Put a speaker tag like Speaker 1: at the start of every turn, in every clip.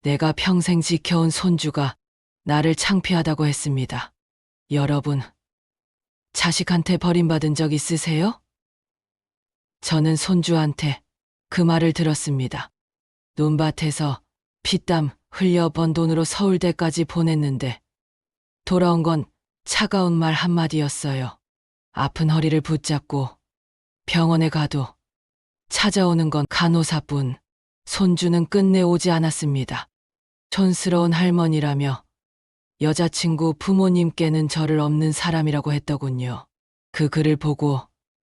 Speaker 1: 내가 평생 지켜온 손주가 나를 창피하다고 했습니다. 여러분, 자식한테 버림받은 적 있으세요? 저는 손주한테 그 말을 들었습니다. 논밭에서 피땀 흘려 번 돈으로 서울대까지 보냈는데 돌아온 건 차가운 말 한마디였어요. 아픈 허리를 붙잡고 병원에 가도 찾아오는 건 간호사뿐. 손주는 끝내 오지 않았습니다. 촌스러운 할머니라며 여자친구 부모님께는 저를 없는 사람이라고 했더군요. 그 글을 보고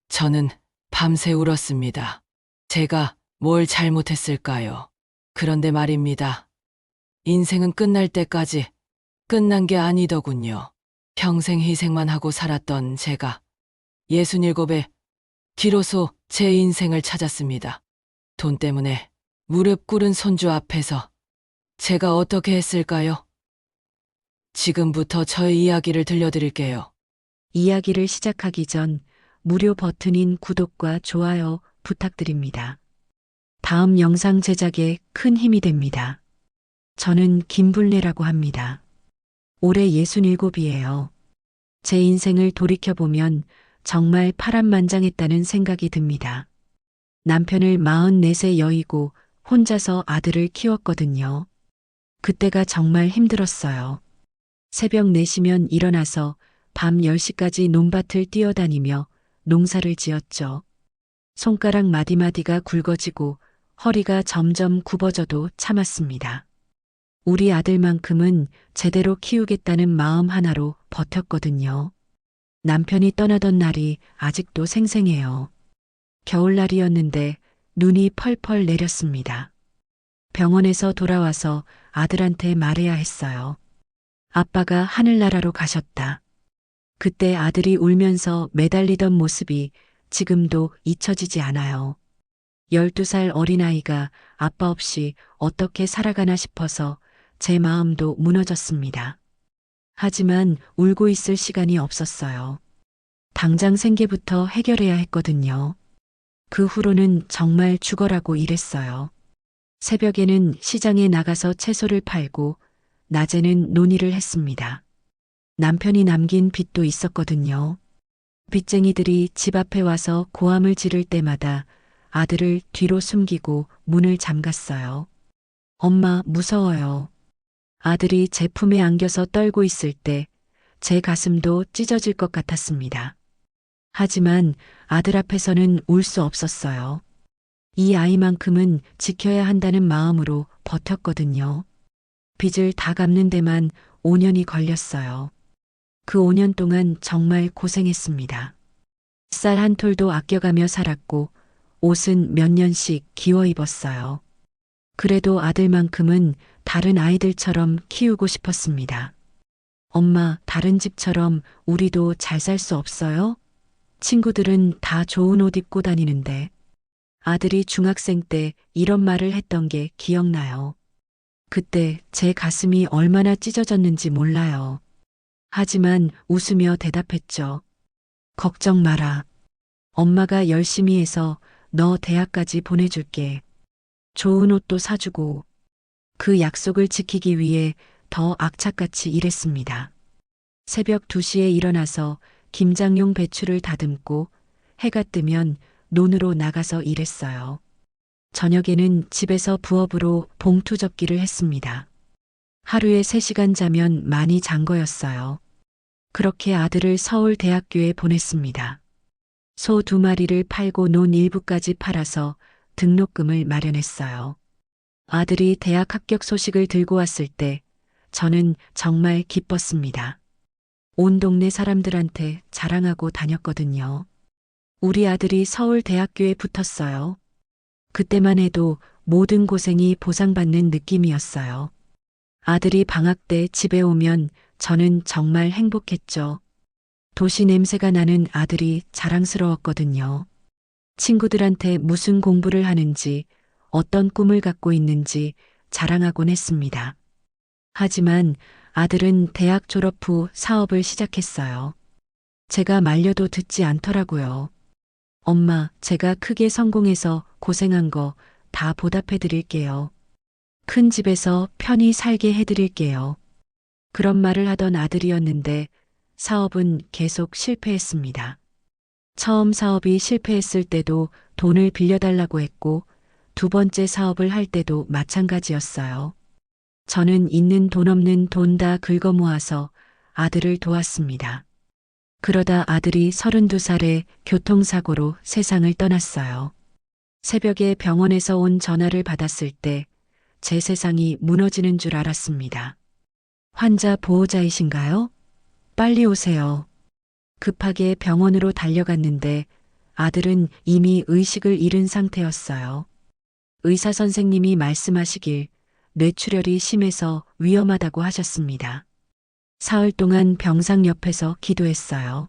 Speaker 1: 저는 밤새 울었습니다. 제가 뭘 잘못했을까요? 그런데 말입니다. 인생은 끝날 때까지 끝난 게 아니더군요. 평생 희생만 하고 살았던 제가 67에 비로소 제 인생을 찾았습니다. 돈 때문에 무릎 꿇은 손주 앞에서 제가 어떻게 했을까요? 지금부터 저의 이야기를 들려드릴게요.
Speaker 2: 이야기를 시작하기 전 무료 버튼인 구독과 좋아요 부탁드립니다. 다음 영상 제작에 큰 힘이 됩니다. 저는 김불래라고 합니다. 올해 67이에요. 제 인생을 돌이켜보면 정말 파란만장했다는 생각이 듭니다. 남편을 44세 여의고 혼자서 아들을 키웠거든요. 그때가 정말 힘들었어요. 새벽 4시면 일어나서 밤 10시까지 논밭을 뛰어다니며 농사를 지었죠. 손가락 마디마디가 굵어지고 허리가 점점 굽어져도 참았습니다. 우리 아들만큼은 제대로 키우겠다는 마음 하나로 버텼거든요. 남편이 떠나던 날이 아직도 생생해요. 겨울날이었는데 눈이 펄펄 내렸습니다. 병원에서 돌아와서 아들한테 말해야 했어요. 아빠가 하늘나라로 가셨다. 그때 아들이 울면서 매달리던 모습이 지금도 잊혀지지 않아요. 12살 어린아이가 아빠 없이 어떻게 살아가나 싶어서 제 마음도 무너졌습니다. 하지만 울고 있을 시간이 없었어요. 당장 생계부터 해결해야 했거든요. 그 후로는 정말 죽어라고 일했어요. 새벽에는 시장에 나가서 채소를 팔고 낮에는 논일을 했습니다. 남편이 남긴 빚도 있었거든요. 빚쟁이들이 집 앞에 와서 고함을 지를 때마다 아들을 뒤로 숨기고 문을 잠갔어요. 엄마, 무서워요. 아들이 제 품에 안겨서 떨고 있을 때 제 가슴도 찢어질 것 같았습니다. 하지만 아들 앞에서는 울 수 없었어요. 이 아이만큼은 지켜야 한다는 마음으로 버텼거든요. 빚을 다 갚는 데만 5년이 걸렸어요. 그 5년 동안 정말 고생했습니다. 쌀 한 톨도 아껴가며 살았고 옷은 몇 년씩 기워 입었어요. 그래도 아들만큼은 다른 아이들처럼 키우고 싶었습니다. 엄마, 다른 집처럼 우리도 잘 살 수 없어요? 친구들은 다 좋은 옷 입고 다니는데 아들이 중학생 때 이런 말을 했던 게 기억나요. 그때 제 가슴이 얼마나 찢어졌는지 몰라요. 하지만 웃으며 대답했죠. 걱정 마라. 엄마가 열심히 해서 너 대학까지 보내줄게. 좋은 옷도 사주고. 그 약속을 지키기 위해 더 악착같이 일했습니다. 새벽 2시에 일어나서 김장용 배추를 다듬고 해가 뜨면 논으로 나가서 일했어요. 저녁에는 집에서 부업으로 봉투 접기를 했습니다. 하루에 3시간 자면 많이 잔 거였어요. 그렇게 아들을 서울대학교에 보냈습니다. 소 2마리를 팔고 논 일부까지 팔아서 등록금을 마련했어요. 아들이 대학 합격 소식을 들고 왔을 때 저는 정말 기뻤습니다. 온 동네 사람들한테 자랑하고 다녔거든요. 우리 아들이 서울대학교에 붙었어요. 그때만 해도 모든 고생이 보상받는 느낌이었어요. 아들이 방학 때 집에 오면 저는 정말 행복했죠. 도시 냄새가 나는 아들이 자랑스러웠거든요. 친구들한테 무슨 공부를 하는지, 어떤 꿈을 갖고 있는지 자랑하곤 했습니다. 하지만 아들은 대학 졸업 후 사업을 시작했어요. 제가 말려도 듣지 않더라고요. 엄마, 제가 크게 성공해서 고생한 거 다 보답해 드릴게요. 큰 집에서 편히 살게 해드릴게요. 그런 말을 하던 아들이었는데 사업은 계속 실패했습니다. 처음 사업이 실패했을 때도 돈을 빌려달라고 했고 두 번째 사업을 할 때도 마찬가지였어요. 저는 있는 돈 없는 돈 다 긁어 모아서 아들을 도왔습니다. 그러다 아들이 32살에 교통사고로 세상을 떠났어요. 새벽에 병원에서 온 전화를 받았을 때 제 세상이 무너지는 줄 알았습니다. 환자 보호자이신가요? 빨리 오세요. 급하게 병원으로 달려갔는데 아들은 이미 의식을 잃은 상태였어요. 의사 선생님이 말씀하시길 뇌출혈이 심해서 위험하다고 하셨습니다. 사흘 동안 병상 옆에서 기도했어요.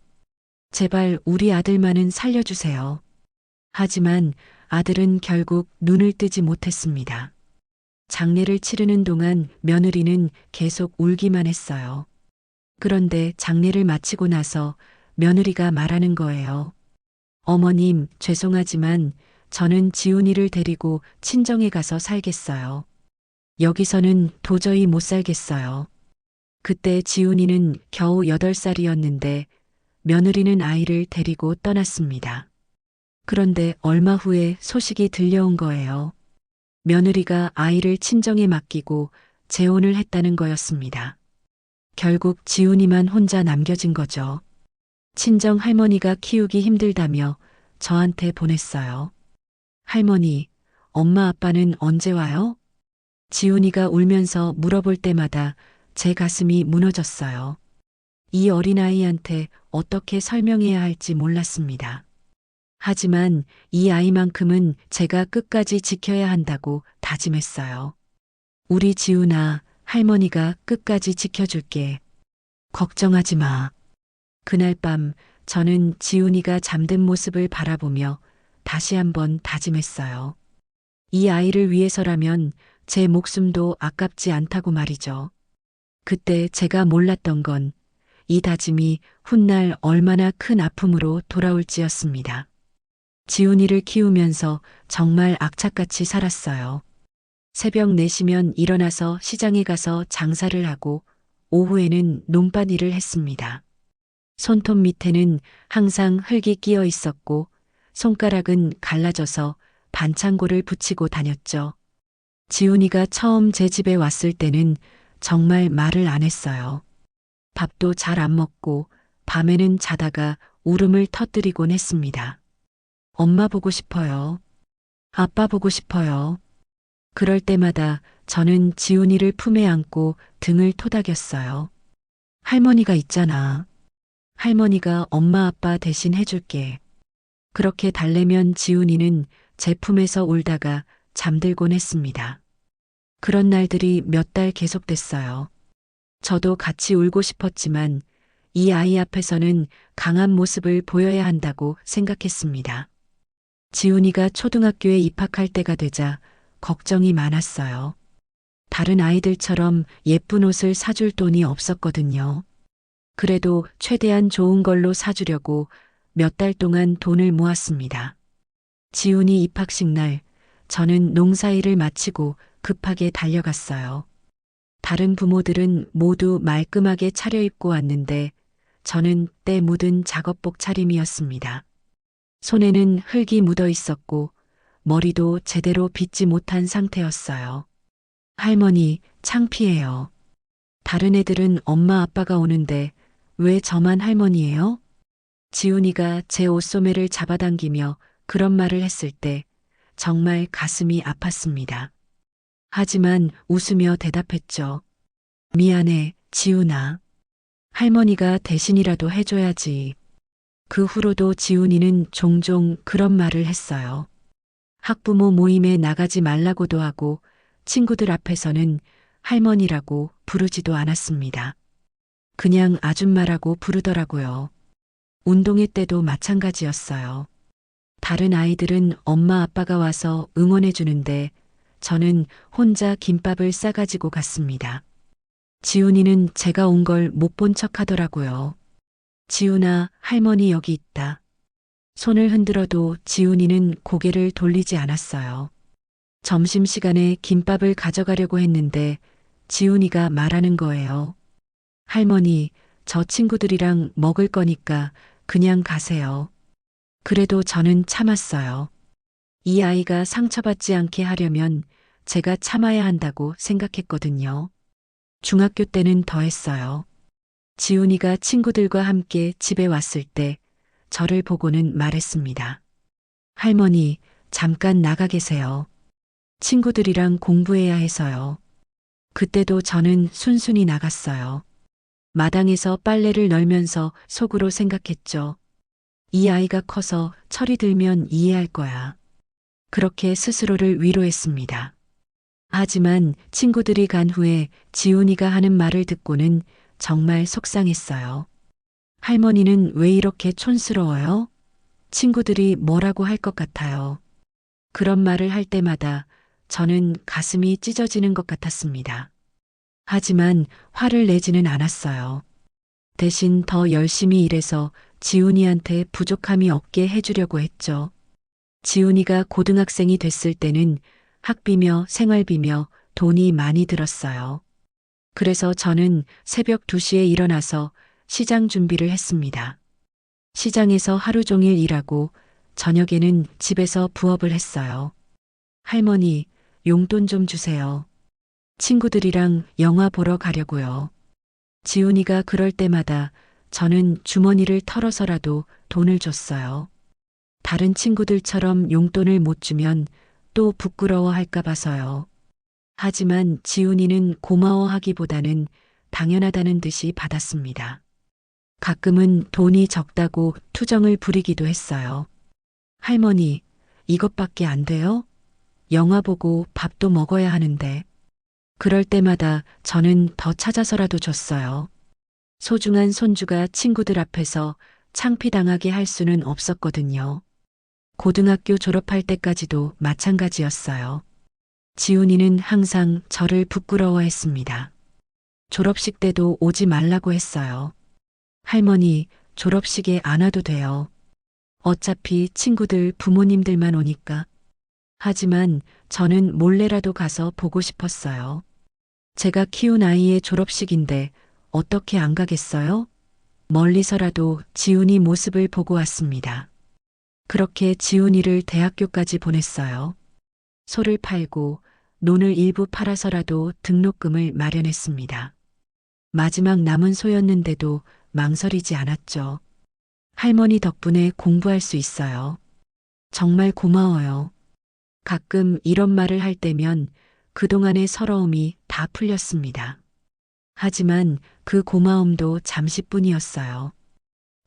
Speaker 2: 제발 우리 아들만은 살려주세요. 하지만 아들은 결국 눈을 뜨지 못했습니다. 장례를 치르는 동안 며느리는 계속 울기만 했어요. 그런데 장례를 마치고 나서 며느리가 말하는 거예요. 어머님, 죄송하지만 저는 지훈이를 데리고 친정에 가서 살겠어요. 여기서는 도저히 못 살겠어요. 그때 지훈이는 겨우 8살이었는데 며느리는 아이를 데리고 떠났습니다. 그런데 얼마 후에 소식이 들려온 거예요. 며느리가 아이를 친정에 맡기고 재혼을 했다는 거였습니다. 결국 지훈이만 혼자 남겨진 거죠. 친정 할머니가 키우기 힘들다며 저한테 보냈어요. 할머니, 엄마 아빠는 언제 와요? 지훈이가 울면서 물어볼 때마다 제 가슴이 무너졌어요. 이 어린아이한테 어떻게 설명해야 할지 몰랐습니다. 하지만 이 아이만큼은 제가 끝까지 지켜야 한다고 다짐했어요. 우리 지훈아, 할머니가 끝까지 지켜줄게. 걱정하지 마. 그날 밤 저는 지훈이가 잠든 모습을 바라보며 다시 한번 다짐했어요. 이 아이를 위해서라면 제 목숨도 아깝지 않다고 말이죠. 그때 제가 몰랐던 건 이 다짐이 훗날 얼마나 큰 아픔으로 돌아올지였습니다. 지훈이를 키우면서 정말 악착같이 살았어요. 새벽 4시면 일어나서 시장에 가서 장사를 하고 오후에는 논밭 일을 했습니다. 손톱 밑에는 항상 흙이 끼어 있었고 손가락은 갈라져서 반창고를 붙이고 다녔죠. 지훈이가 처음 제 집에 왔을 때는 정말 말을 안 했어요. 밥도 잘 안 먹고 밤에는 자다가 울음을 터뜨리곤 했습니다. 엄마 보고 싶어요. 아빠 보고 싶어요. 그럴 때마다 저는 지훈이를 품에 안고 등을 토닥였어요. 할머니가 있잖아. 할머니가 엄마 아빠 대신 해줄게. 그렇게 달래면 지훈이는 제 품에서 울다가 잠들곤 했습니다. 그런 날들이 몇 달 계속됐어요. 저도 같이 울고 싶었지만 이 아이 앞에서는 강한 모습을 보여야 한다고 생각했습니다. 지훈이가 초등학교에 입학할 때가 되자 걱정이 많았어요. 다른 아이들처럼 예쁜 옷을 사줄 돈이 없었거든요. 그래도 최대한 좋은 걸로 사주려고 몇 달 동안 돈을 모았습니다. 지훈이 입학식 날 저는 농사일을 마치고 급하게 달려갔어요. 다른 부모들은 모두 말끔하게 차려입고 왔는데 저는 때 묻은 작업복 차림이었습니다. 손에는 흙이 묻어 있었고 머리도 제대로 빗지 못한 상태였어요. 할머니, 창피해요. 다른 애들은 엄마 아빠가 오는데 왜 저만 할머니예요? 지훈이가 제 옷소매를 잡아당기며 그런 말을 했을 때 정말 가슴이 아팠습니다. 하지만 웃으며 대답했죠. 미안해, 지훈아. 할머니가 대신이라도 해줘야지. 그 후로도 지훈이는 종종 그런 말을 했어요. 학부모 모임에 나가지 말라고도 하고 친구들 앞에서는 할머니라고 부르지도 않았습니다. 그냥 아줌마라고 부르더라고요. 운동회 때도 마찬가지였어요. 다른 아이들은 엄마 아빠가 와서 응원해 주는데 저는 혼자 김밥을 싸가지고 갔습니다. 지훈이는 제가 온 걸 못 본 척 하더라고요. 지훈아, 할머니 여기 있다. 손을 흔들어도 지훈이는 고개를 돌리지 않았어요. 점심시간에 김밥을 가져가려고 했는데 지훈이가 말하는 거예요. 할머니, 저 친구들이랑 먹을 거니까 그냥 가세요. 그래도 저는 참았어요. 이 아이가 상처받지 않게 하려면 제가 참아야 한다고 생각했거든요. 중학교 때는 더 했어요. 지훈이가 친구들과 함께 집에 왔을 때 저를 보고는 말했습니다. 할머니, 잠깐 나가 계세요. 친구들이랑 공부해야 해서요. 그때도 저는 순순히 나갔어요. 마당에서 빨래를 널면서 속으로 생각했죠. 이 아이가 커서 철이 들면 이해할 거야. 그렇게 스스로를 위로했습니다. 하지만 친구들이 간 후에 지훈이가 하는 말을 듣고는 정말 속상했어요. 할머니는 왜 이렇게 촌스러워요? 친구들이 뭐라고 할 것 같아요. 그런 말을 할 때마다 저는 가슴이 찢어지는 것 같았습니다. 하지만 화를 내지는 않았어요. 대신 더 열심히 일해서 지훈이한테 부족함이 없게 해주려고 했죠. 지훈이가 고등학생이 됐을 때는 학비며 생활비며 돈이 많이 들었어요. 그래서 저는 새벽 2시에 일어나서 시장 준비를 했습니다. 시장에서 하루 종일 일하고 저녁에는 집에서 부업을 했어요. 할머니, 용돈 좀 주세요. 친구들이랑 영화 보러 가려고요. 지훈이가 그럴 때마다 저는 주머니를 털어서라도 돈을 줬어요. 다른 친구들처럼 용돈을 못 주면 또 부끄러워할까 봐서요. 하지만 지훈이는 고마워하기보다는 당연하다는 듯이 받았습니다. 가끔은 돈이 적다고 투정을 부리기도 했어요. 할머니, 이것밖에 안 돼요? 영화 보고 밥도 먹어야 하는데. 그럴 때마다 저는 더 찾아서라도 줬어요. 소중한 손주가 친구들 앞에서 창피당하게 할 수는 없었거든요. 고등학교 졸업할 때까지도 마찬가지였어요. 지훈이는 항상 저를 부끄러워했습니다. 졸업식 때도 오지 말라고 했어요. 할머니, 졸업식에 안 와도 돼요. 어차피 친구들 부모님들만 오니까. 하지만 저는 몰래라도 가서 보고 싶었어요. 제가 키운 아이의 졸업식인데 어떻게 안 가겠어요? 멀리서라도 지훈이 모습을 보고 왔습니다. 그렇게 지훈이를 대학교까지 보냈어요. 소를 팔고 논을 일부 팔아서라도 등록금을 마련했습니다. 마지막 남은 소였는데도 망설이지 않았죠. 할머니 덕분에 공부할 수 있어요. 정말 고마워요. 가끔 이런 말을 할 때면 그동안의 서러움이 다 풀렸습니다. 하지만 그 고마움도 잠시뿐이었어요.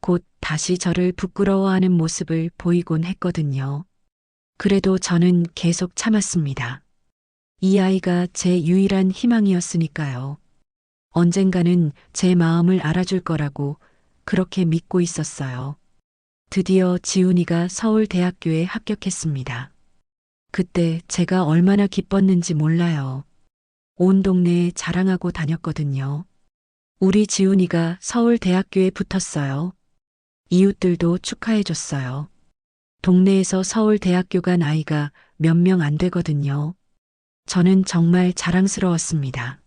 Speaker 2: 곧 다시 저를 부끄러워하는 모습을 보이곤 했거든요. 그래도 저는 계속 참았습니다. 이 아이가 제 유일한 희망이었으니까요. 언젠가는 제 마음을 알아줄 거라고 그렇게 믿고 있었어요. 드디어 지훈이가 서울대학교에 합격했습니다. 그때 제가 얼마나 기뻤는지 몰라요. 온 동네에 자랑하고 다녔거든요. 우리 지훈이가 서울대학교에 붙었어요. 이웃들도 축하해줬어요. 동네에서 서울대학교 간 아이가 몇 명 안 되거든요. 저는 정말 자랑스러웠습니다.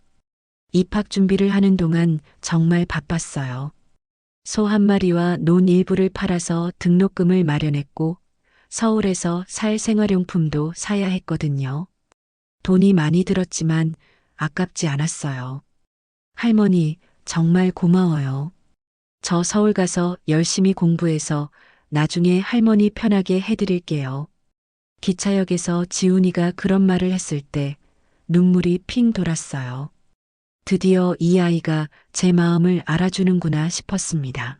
Speaker 2: 입학 준비를 하는 동안 정말 바빴어요. 소 한 마리와 논 일부를 팔아서 등록금을 마련했고 서울에서 살 생활용품도 사야 했거든요. 돈이 많이 들었지만 아깝지 않았어요. 할머니, 정말 고마워요. 저 서울 가서 열심히 공부해서 나중에 할머니 편하게 해드릴게요. 기차역에서 지훈이가 그런 말을 했을 때 눈물이 핑 돌았어요. 드디어 이 아이가 제 마음을 알아주는구나 싶었습니다.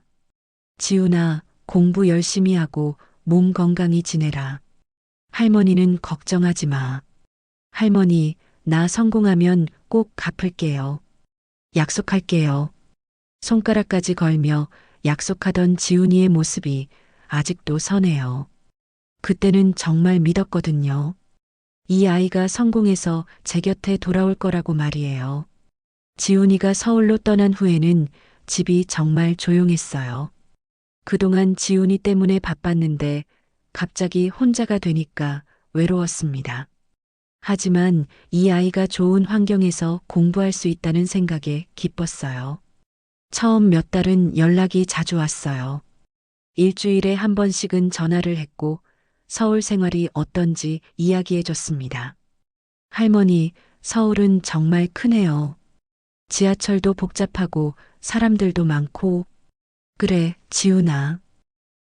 Speaker 2: 지훈아, 공부 열심히 하고 몸 건강히 지내라. 할머니는 걱정하지 마. 할머니, 나 성공하면 꼭 갚을게요. 약속할게요. 손가락까지 걸며 약속하던 지훈이의 모습이 아직도 선해요. 그때는 정말 믿었거든요. 이 아이가 성공해서 제 곁에 돌아올 거라고 말이에요. 지훈이가 서울로 떠난 후에는 집이 정말 조용했어요. 그동안 지훈이 때문에 바빴는데 갑자기 혼자가 되니까 외로웠습니다. 하지만 이 아이가 좋은 환경에서 공부할 수 있다는 생각에 기뻤어요. 처음 몇 달은 연락이 자주 왔어요. 일주일에 한 번씩은 전화를 했고 서울 생활이 어떤지 이야기해 줬습니다. 할머니, 서울은 정말 크네요. 지하철도 복잡하고 사람들도 많고. 그래, 지훈아.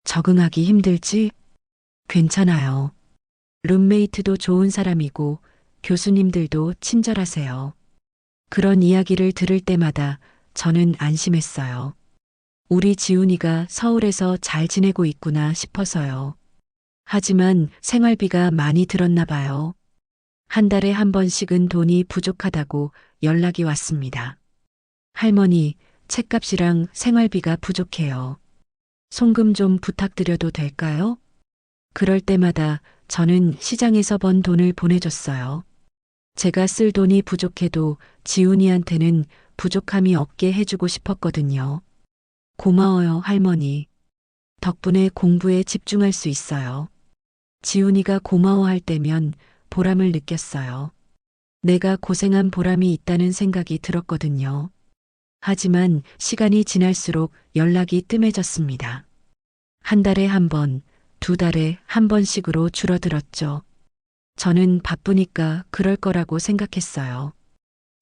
Speaker 2: 적응하기 힘들지? 괜찮아요. 룸메이트도 좋은 사람이고 교수님들도 친절하세요. 그런 이야기를 들을 때마다 저는 안심했어요. 우리 지훈이가 서울에서 잘 지내고 있구나 싶어서요. 하지만 생활비가 많이 들었나 봐요. 한 달에 한 번씩은 돈이 부족하다고 연락이 왔습니다. 할머니, 책값이랑 생활비가 부족해요. 송금 좀 부탁드려도 될까요? 그럴 때마다 저는 시장에서 번 돈을 보내줬어요. 제가 쓸 돈이 부족해도 지훈이한테는 부족함이 없게 해주고 싶었거든요. 고마워요, 할머니. 덕분에 공부에 집중할 수 있어요. 지훈이가 고마워할 때면 보람을 느꼈어요. 내가 고생한 보람이 있다는 생각이 들었거든요. 하지만 시간이 지날수록 연락이 뜸해졌습니다. 한 달에 한 번, 두 달에 한 번씩으로 줄어들었죠. 저는 바쁘니까 그럴 거라고 생각했어요.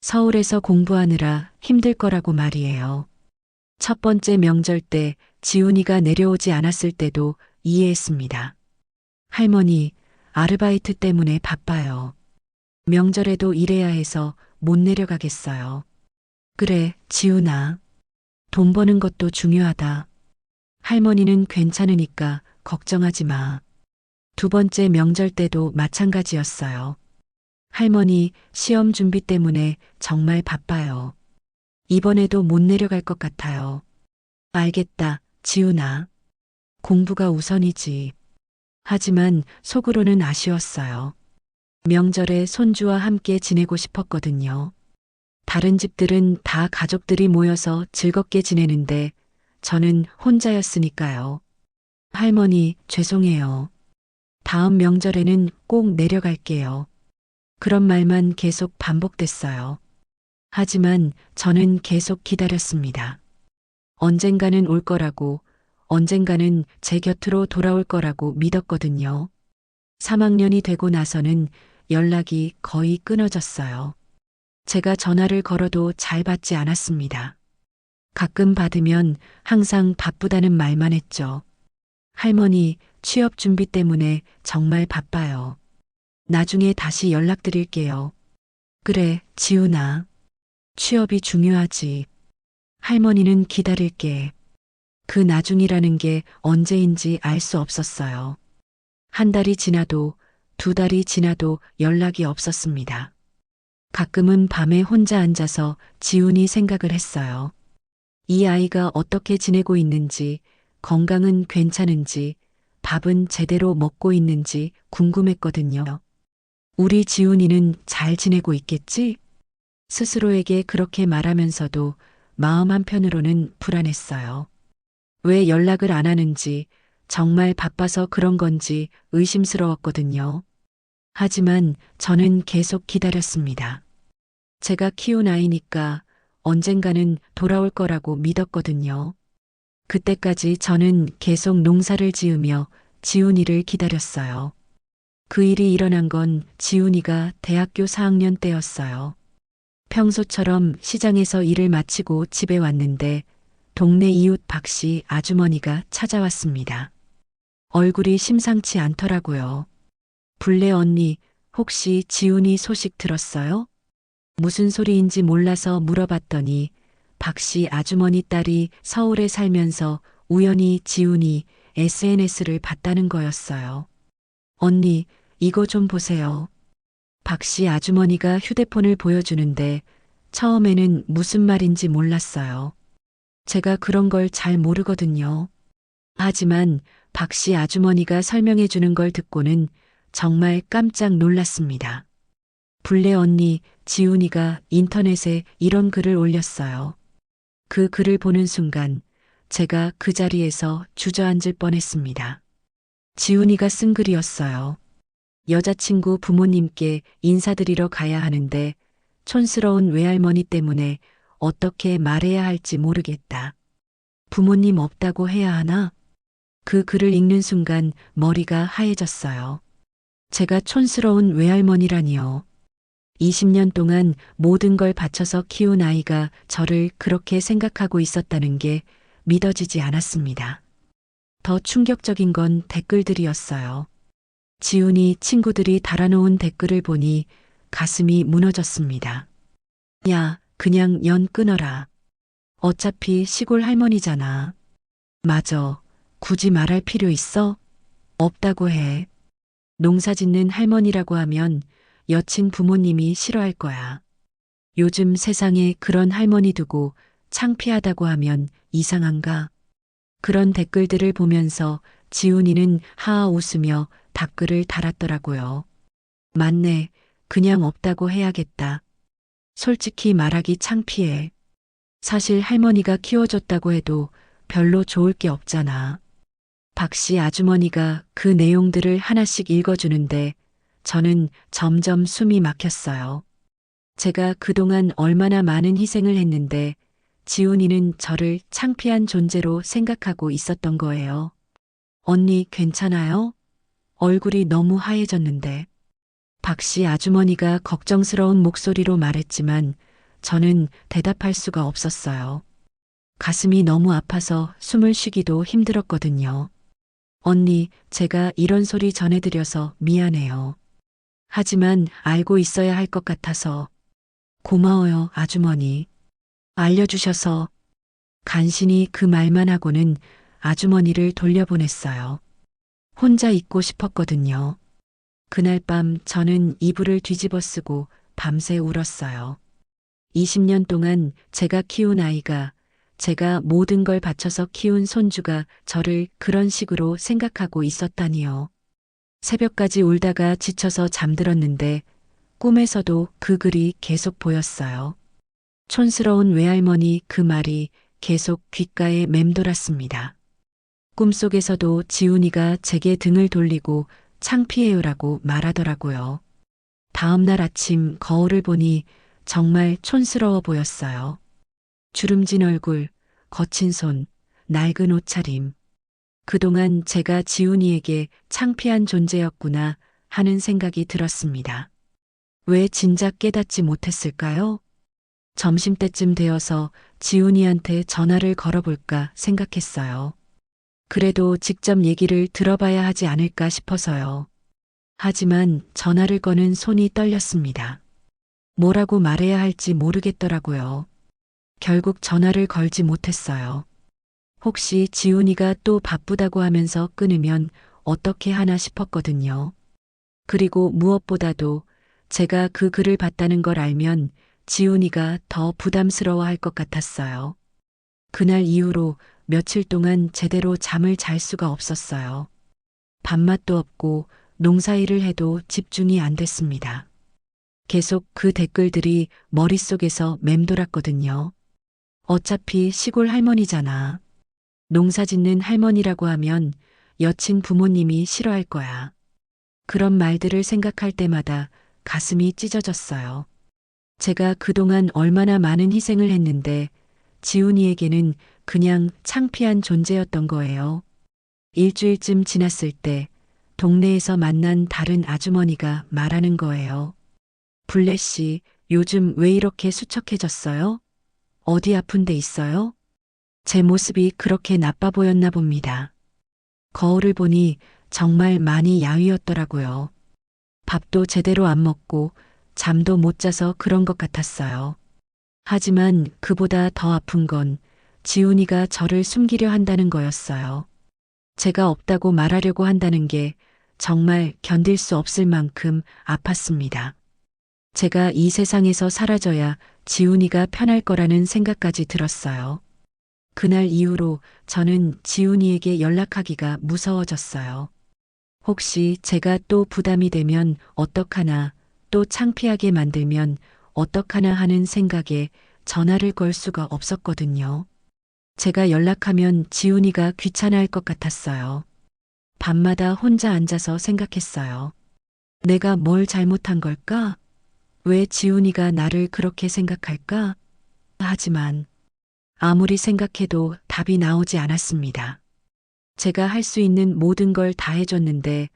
Speaker 2: 서울에서 공부하느라 힘들 거라고 말이에요. 첫 번째 명절 때 지훈이가 내려오지 않았을 때도 이해했습니다. 할머니, 아르바이트 때문에 바빠요. 명절에도 일해야 해서 못 내려가겠어요. 그래, 지훈아. 돈 버는 것도 중요하다. 할머니는 괜찮으니까 걱정하지 마. 두 번째 명절 때도 마찬가지였어요. 할머니, 시험 준비 때문에 정말 바빠요. 이번에도 못 내려갈 것 같아요. 알겠다, 지훈아. 공부가 우선이지. 하지만 속으로는 아쉬웠어요. 명절에 손주와 함께 지내고 싶었거든요. 다른 집들은 다 가족들이 모여서 즐겁게 지내는데 저는 혼자였으니까요. 할머니, 죄송해요. 다음 명절에는 꼭 내려갈게요. 그런 말만 계속 반복됐어요. 하지만 저는 계속 기다렸습니다. 언젠가는 올 거라고, 언젠가는 제 곁으로 돌아올 거라고 믿었거든요. 3학년이 되고 나서는 연락이 거의 끊어졌어요. 제가 전화를 걸어도 잘 받지 않았습니다. 가끔 받으면 항상 바쁘다는 말만 했죠. 할머니, 취업 준비 때문에 정말 바빠요. 나중에 다시 연락드릴게요. 그래, 지훈아. 취업이 중요하지. 할머니는 기다릴게. 그 나중이라는 게 언제인지 알 수 없었어요. 한 달이 지나도 두 달이 지나도 연락이 없었습니다. 가끔은 밤에 혼자 앉아서 지훈이 생각을 했어요. 이 아이가 어떻게 지내고 있는지, 건강은 괜찮은지, 밥은 제대로 먹고 있는지 궁금했거든요. 우리 지훈이는 잘 지내고 있겠지? 스스로에게 그렇게 말하면서도 마음 한편으로는 불안했어요. 왜 연락을 안 하는지, 정말 바빠서 그런 건지 의심스러웠거든요. 하지만 저는 계속 기다렸습니다. 제가 키운 아이니까 언젠가는 돌아올 거라고 믿었거든요. 그때까지 저는 계속 농사를 지으며 지훈이를 기다렸어요. 그 일이 일어난 건 지훈이가 대학교 4학년 때였어요. 평소처럼 시장에서 일을 마치고 집에 왔는데 동네 이웃 박씨 아주머니가 찾아왔습니다. 얼굴이 심상치 않더라고요. 불래 언니, 혹시 지훈이 소식 들었어요? 무슨 소리인지 몰라서 물어봤더니 박씨 아주머니 딸이 서울에 살면서 우연히 지훈이 SNS를 봤다는 거였어요. 언니, 이거 좀 보세요. 박씨 아주머니가 휴대폰을 보여주는데 처음에는 무슨 말인지 몰랐어요. 제가 그런 걸 잘 모르거든요. 하지만 박씨 아주머니가 설명해 주는 걸 듣고는 정말 깜짝 놀랐습니다. 불래 언니, 지훈이가 인터넷에 이런 글을 올렸어요. 그 글을 보는 순간 제가 그 자리에서 주저앉을 뻔했습니다. 지훈이가 쓴 글이었어요. 여자친구 부모님께 인사드리러 가야 하는데 촌스러운 외할머니 때문에 어떻게 말해야 할지 모르겠다. 부모님 없다고 해야 하나? 그 글을 읽는 순간 머리가 하얘졌어요. 제가 촌스러운 외할머니라니요. 20년 동안 모든 걸 바쳐서 키운 아이가 저를 그렇게 생각하고 있었다는 게 믿어지지 않았습니다. 더 충격적인 건 댓글들이었어요. 지훈이 친구들이 달아놓은 댓글을 보니 가슴이 무너졌습니다. 야, 그냥 연 끊어라. 어차피 시골 할머니잖아. 맞아. 굳이 말할 필요 있어? 없다고 해. 농사 짓는 할머니라고 하면 여친 부모님이 싫어할 거야. 요즘 세상에 그런 할머니 두고 창피하다고 하면 이상한가? 그런 댓글들을 보면서 지훈이는 하하 웃으며 답글을 달았더라고요. 맞네. 그냥 없다고 해야겠다. 솔직히 말하기 창피해. 사실 할머니가 키워줬다고 해도 별로 좋을 게 없잖아. 박씨 아주머니가 그 내용들을 하나씩 읽어주는데 저는 점점 숨이 막혔어요. 제가 그동안 얼마나 많은 희생을 했는데 지훈이는 저를 창피한 존재로 생각하고 있었던 거예요. 언니 괜찮아요? 얼굴이 너무 하얘졌는데. 박씨 아주머니가 걱정스러운 목소리로 말했지만 저는 대답할 수가 없었어요. 가슴이 너무 아파서 숨을 쉬기도 힘들었거든요. 언니, 제가 이런 소리 전해드려서 미안해요. 하지만 알고 있어야 할 것 같아서. 고마워요, 아주머니. 알려주셔서. 간신히 그 말만 하고는 아주머니를 돌려보냈어요. 혼자 있고 싶었거든요. 그날 밤 저는 이불을 뒤집어 쓰고 밤새 울었어요. 20년 동안 제가 키운 아이가, 제가 모든 걸 바쳐서 키운 손주가 저를 그런 식으로 생각하고 있었다니요. 새벽까지 울다가 지쳐서 잠들었는데 꿈에서도 그 글이 계속 보였어요. 촌스러운 외할머니 그 말이 계속 귓가에 맴돌았습니다. 꿈속에서도 지훈이가 제게 등을 돌리고 창피해요라고 말하더라고요. 다음날 아침 거울을 보니 정말 촌스러워 보였어요. 주름진 얼굴, 거친 손, 낡은 옷차림. 그동안 제가 지훈이에게 창피한 존재였구나 하는 생각이 들었습니다. 왜 진작 깨닫지 못했을까요? 점심때쯤 되어서 지훈이한테 전화를 걸어볼까 생각했어요. 그래도 직접 얘기를 들어봐야 하지 않을까 싶어서요. 하지만 전화를 거는 손이 떨렸습니다. 뭐라고 말해야 할지 모르겠더라고요. 결국 전화를 걸지 못했어요. 혹시 지훈이가 또 바쁘다고 하면서 끊으면 어떻게 하나 싶었거든요. 그리고 무엇보다도 제가 그 글을 봤다는 걸 알면 지훈이가 더 부담스러워할 것 같았어요. 그날 이후로 며칠 동안 제대로 잠을 잘 수가 없었어요. 밥맛도 없고 농사일을 해도 집중이 안 됐습니다. 계속 그 댓글들이 머릿속에서 맴돌았거든요. 어차피 시골 할머니잖아. 농사 짓는 할머니라고 하면 여친 부모님이 싫어할 거야. 그런 말들을 생각할 때마다 가슴이 찢어졌어요. 제가 그동안 얼마나 많은 희생을 했는데 지훈이에게는 그냥 창피한 존재였던 거예요. 일주일쯤 지났을 때 동네에서 만난 다른 아주머니가 말하는 거예요. 블레 씨, 요즘 왜 이렇게 수척해졌어요? 어디 아픈 데 있어요? 제 모습이 그렇게 나빠 보였나 봅니다. 거울을 보니 정말 많이 야위었더라고요. 밥도 제대로 안 먹고 잠도 못 자서 그런 것 같았어요. 하지만 그보다 더 아픈 건 지훈이가 저를 숨기려 한다는 거였어요. 제가 없다고 말하려고 한다는 게 정말 견딜 수 없을 만큼 아팠습니다. 제가 이 세상에서 사라져야 지훈이가 편할 거라는 생각까지 들었어요. 그날 이후로 저는 지훈이에게 연락하기가 무서워졌어요. 혹시 제가 또 부담이 되면 어떡하나, 또 창피하게 만들면 어떡하나 하는 생각에 전화를 걸 수가 없었거든요. 제가 연락하면 지훈이가 귀찮아할 것 같았어요. 밤마다 혼자 앉아서 생각했어요. 내가 뭘 잘못한 걸까? 왜 지훈이가 나를 그렇게 생각할까? 하지만 아무리 생각해도 답이 나오지 않았습니다. 제가 할 수 있는 모든 걸 다 해줬는데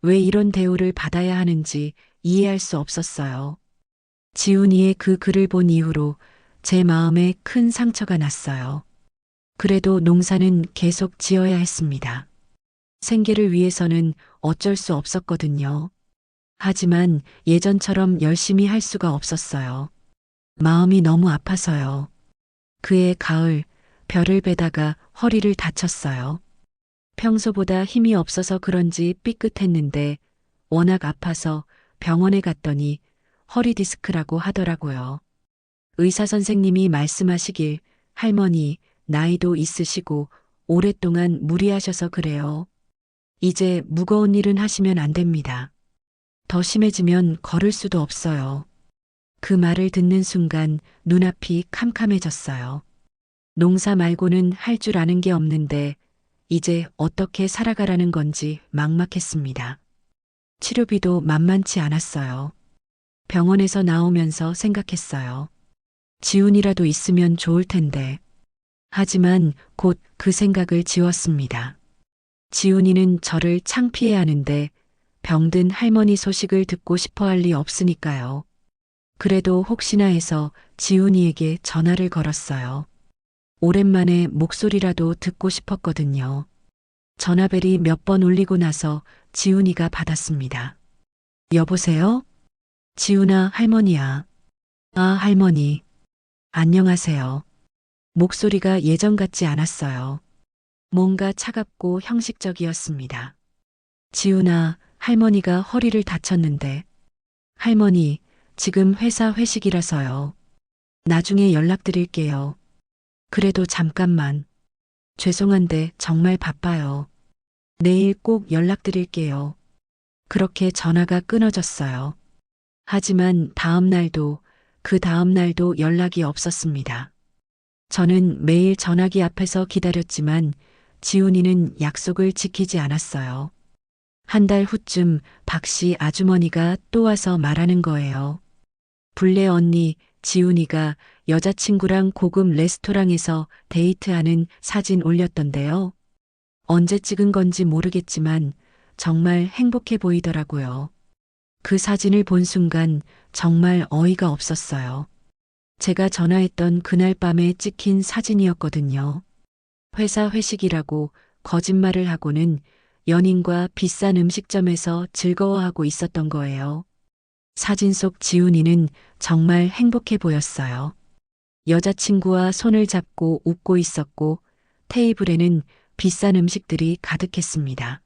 Speaker 2: 왜 이런 대우를 받아야 하는지 이해할 수 없었어요. 지훈이의 그 글을 본 이후로 제 마음에 큰 상처가 났어요. 그래도 농사는 계속 지어야 했습니다. 생계를 위해서는 어쩔 수 없었거든요. 하지만 예전처럼 열심히 할 수가 없었어요. 마음이 너무 아파서요. 그해 가을, 별을 베다가 허리를 다쳤어요. 평소보다 힘이 없어서 그런지 삐끗했는데 워낙 아파서 병원에 갔더니 허리 디스크라고 하더라고요. 의사 선생님이 말씀하시길 할머니 나이도 있으시고 오랫동안 무리하셔서 그래요. 이제 무거운 일은 하시면 안 됩니다. 더 심해지면 걸을 수도 없어요. 그 말을 듣는 순간 눈앞이 캄캄해졌어요. 농사 말고는 할 줄 아는 게 없는데 이제 어떻게 살아가라는 건지 막막했습니다. 치료비도 만만치 않았어요. 병원에서 나오면서 생각했어요. 지훈이라도 있으면 좋을 텐데. 하지만 곧 그 생각을 지웠습니다. 지훈이는 저를 창피해 하는데 병든 할머니 소식을 듣고 싶어 할 리 없으니까요. 그래도 혹시나 해서 지훈이에게 전화를 걸었어요. 오랜만에 목소리라도 듣고 싶었거든요. 전화벨이 몇 번 울리고 나서 지훈이가 받았습니다. 여보세요? 지훈아, 할머니야. 아, 할머니. 안녕하세요. 목소리가 예전 같지 않았어요. 뭔가 차갑고 형식적이었습니다. 지훈아, 할머니가 허리를 다쳤는데. 할머니, 지금 회사 회식이라서요. 나중에 연락드릴게요. 그래도 잠깐만. 죄송한데 정말 바빠요. 내일 꼭 연락드릴게요. 그렇게 전화가 끊어졌어요. 하지만 다음 날도 그 다음 날도 연락이 없었습니다. 저는 매일 전화기 앞에서 기다렸지만 지훈이는 약속을 지키지 않았어요. 한 달 후쯤 박씨 아주머니가 또 와서 말하는 거예요. 불래 언니, 지훈이가 여자친구랑 고급 레스토랑에서 데이트하는 사진 올렸던데요. 언제 찍은 건지 모르겠지만 정말 행복해 보이더라고요. 그 사진을 본 순간 정말 어이가 없었어요. 제가 전화했던 그날 밤에 찍힌 사진이었거든요. 회사 회식이라고 거짓말을 하고는 연인과 비싼 음식점에서 즐거워하고 있었던 거예요. 사진 속 지훈이는 정말 행복해 보였어요. 여자친구와 손을 잡고 웃고 있었고 테이블에는 비싼 음식들이 가득했습니다.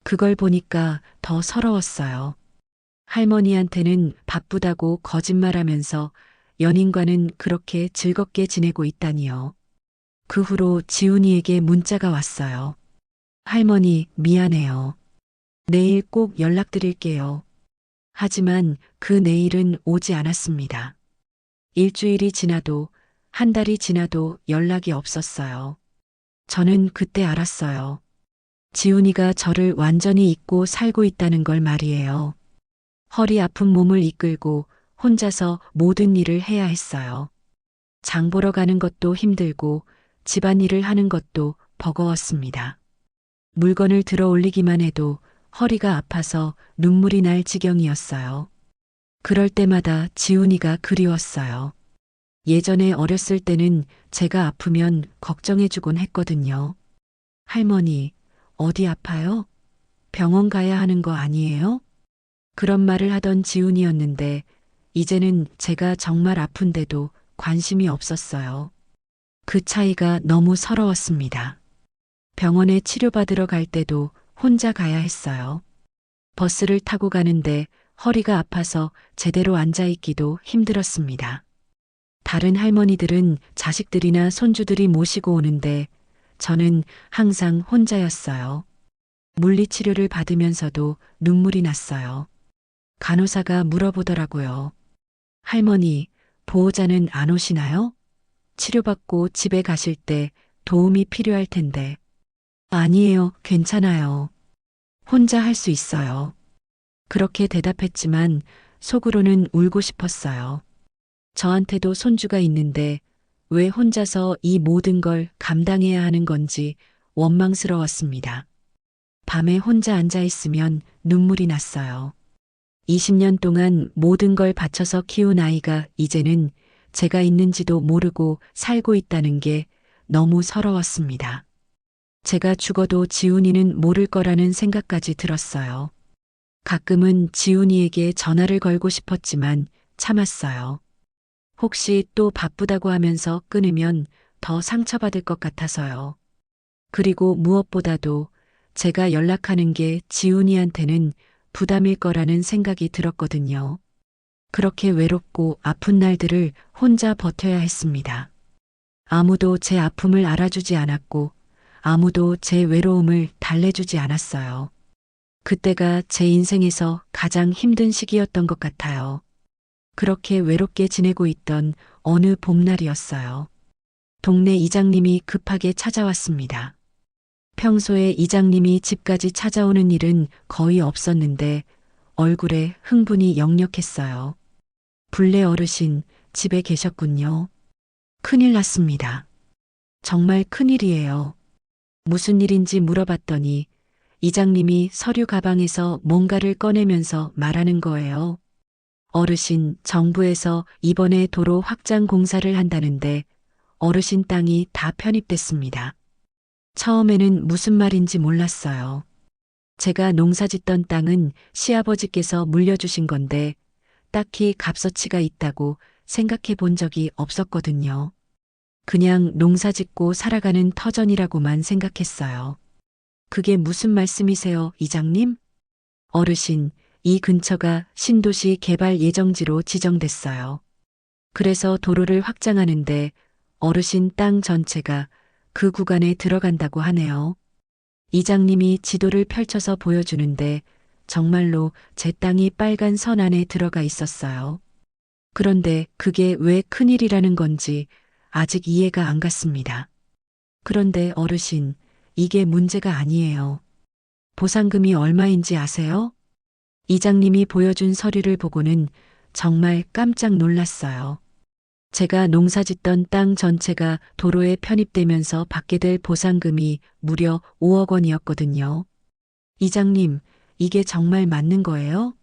Speaker 2: 그걸 보니까 더 서러웠어요. 할머니한테는 바쁘다고 거짓말하면서 연인과는 그렇게 즐겁게 지내고 있다니요. 그 후로 지훈이에게 문자가 왔어요. 할머니, 미안해요. 내일 꼭 연락드릴게요. 하지만 그 내일은 오지 않았습니다. 일주일이 지나도 한 달이 지나도 연락이 없었어요. 저는 그때 알았어요. 지훈이가 저를 완전히 잊고 살고 있다는 걸 말이에요. 허리 아픈 몸을 이끌고 혼자서 모든 일을 해야 했어요. 장 보러 가는 것도 힘들고 집안일을 하는 것도 버거웠습니다. 물건을 들어 올리기만 해도 허리가 아파서 눈물이 날 지경이었어요. 그럴 때마다 지훈이가 그리웠어요. 예전에 어렸을 때는 제가 아프면 걱정해주곤 했거든요. 할머니, 어디 아파요? 병원 가야 하는 거 아니에요? 그런 말을 하던 지훈이었는데 이제는 제가 정말 아픈데도 관심이 없었어요. 그 차이가 너무 서러웠습니다. 병원에 치료받으러 갈 때도 혼자 가야 했어요. 버스를 타고 가는데 허리가 아파서 제대로 앉아있기도 힘들었습니다. 다른 할머니들은 자식들이나 손주들이 모시고 오는데 저는 항상 혼자였어요. 물리치료를 받으면서도 눈물이 났어요. 간호사가 물어보더라고요. 할머니, 보호자는 안 오시나요? 치료받고 집에 가실 때 도움이 필요할 텐데. 아니에요, 괜찮아요. 혼자 할 수 있어요. 그렇게 대답했지만 속으로는 울고 싶었어요. 저한테도 손주가 있는데 왜 혼자서 이 모든 걸 감당해야 하는 건지 원망스러웠습니다. 밤에 혼자 앉아 있으면 눈물이 났어요. 20년 동안 모든 걸 바쳐서 키운 아이가 이제는 제가 있는지도 모르고 살고 있다는 게 너무 서러웠습니다. 제가 죽어도 지훈이는 모를 거라는 생각까지 들었어요. 가끔은 지훈이에게 전화를 걸고 싶었지만 참았어요. 혹시 또 바쁘다고 하면서 끊으면 더 상처받을 것 같아서요. 그리고 무엇보다도 제가 연락하는 게 지훈이한테는 부담일 거라는 생각이 들었거든요. 그렇게 외롭고 아픈 날들을 혼자 버텨야 했습니다. 아무도 제 아픔을 알아주지 않았고 아무도 제 외로움을 달래주지 않았어요. 그때가 제 인생에서 가장 힘든 시기였던 것 같아요. 그렇게 외롭게 지내고 있던 어느 봄날이었어요. 동네 이장님이 급하게 찾아왔습니다. 평소에 이장님이 집까지 찾아오는 일은 거의 없었는데 얼굴에 흥분이 역력했어요. 불례 어르신 집에 계셨군요. 큰일 났습니다. 정말 큰일이에요. 무슨 일인지 물어봤더니 이장님이 서류 가방에서 뭔가를 꺼내면서 말하는 거예요. 어르신, 정부에서 이번에 도로 확장 공사를 한다는데 어르신 땅이 다 편입됐습니다. 처음에는 무슨 말인지 몰랐어요. 제가 농사짓던 땅은 시아버지께서 물려주신 건데 딱히 값어치가 있다고 생각해 본 적이 없었거든요. 그냥 농사짓고 살아가는 터전이라고만 생각했어요. 그게 무슨 말씀이세요, 이장님? 어르신, 이 근처가 신도시 개발 예정지로 지정됐어요. 그래서 도로를 확장하는데 어르신 땅 전체가 그 구간에 들어간다고 하네요. 이장님이 지도를 펼쳐서 보여주는데 정말로 제 땅이 빨간 선 안에 들어가 있었어요. 그런데 그게 왜 큰일이라는 건지 아직 이해가 안 갔습니다. 그런데 어르신, 이게 문제가 아니에요. 보상금이 얼마인지 아세요? 이장님이 보여준 서류를 보고는 정말 깜짝 놀랐어요. 제가 농사짓던 땅 전체가 도로에 편입되면서 받게 될 보상금이 무려 5억 원이었거든요. 이장님, 이게 정말 맞는 거예요?